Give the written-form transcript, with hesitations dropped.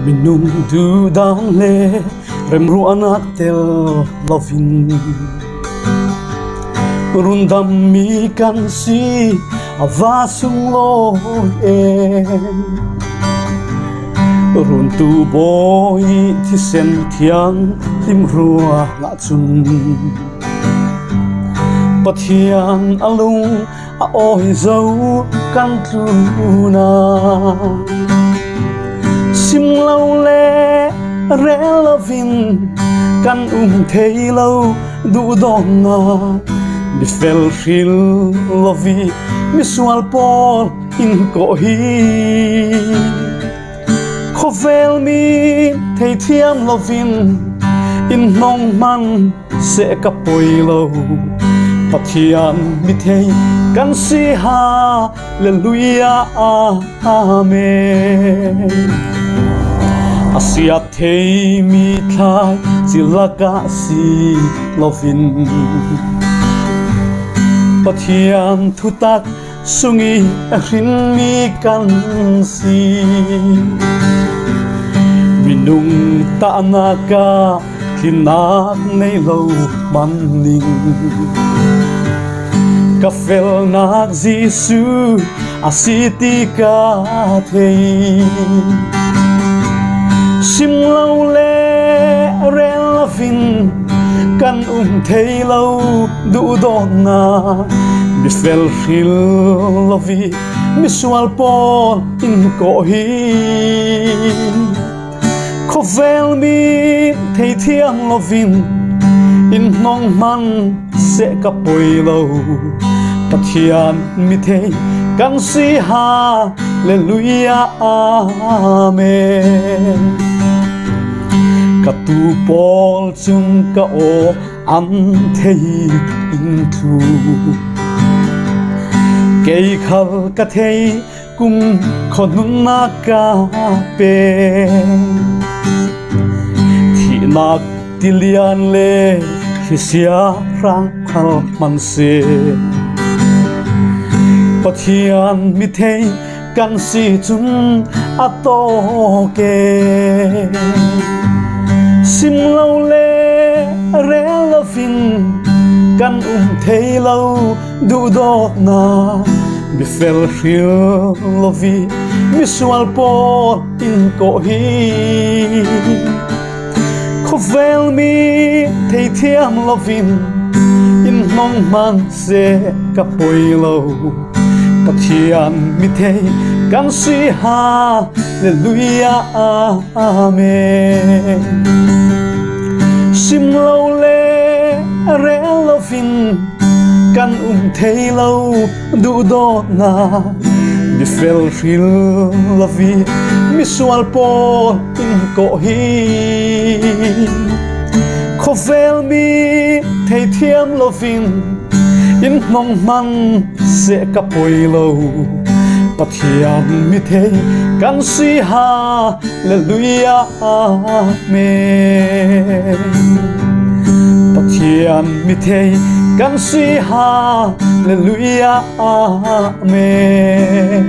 Minung du dan le remru anak tel lovin rundam mi kan si avasung lo runtu boy thi sen thiang lim rua nga chun pathian alung a oi zo kan tuna sim lâu le re lovin kan thei lâu du don na bi fel khil lovi mi sual pol in ko hi khovel mi thei thiam lovin in mong man se ka poi lo pathian mi thei kan si ha hallelujah amen Asia thei mi thai chilaka si lovin pathian thutak sungi rin mi kan si minung ta naka khinak nei lo manning ka fel nak jisu asiti ka thei sim lâu le re lovin kan thei lâu du don na bi fel khil lovi mi sual pol in ko hi khovel mi thei thiam lovin in nong man se ka poi lo pathian mi thei kan si ha hallelujah amen katu pol chung ka o an thei in thu kei khal ka thei kum khonun na ka pe thi nak tilian le hisia rang khal man se pathian mi thei kan si chun ato ke sim lâu le re lovin kan thei lâu du dot na bi fel khil lovi mi sual pol in ko hi khovel mi thei thiam lovin in mong man se ka poi lo pathian mi thei kan si ha hallelujah amen sim lâu le re lovin kan thei lâu du dot na bi fel khil lovi mi sual pol in ko hi khovel mi thei thiam lovin in mong man se ka poi lo pathian mi thei kan si ha hallelujah amen pathian mi thei kan si ha hallelujah amen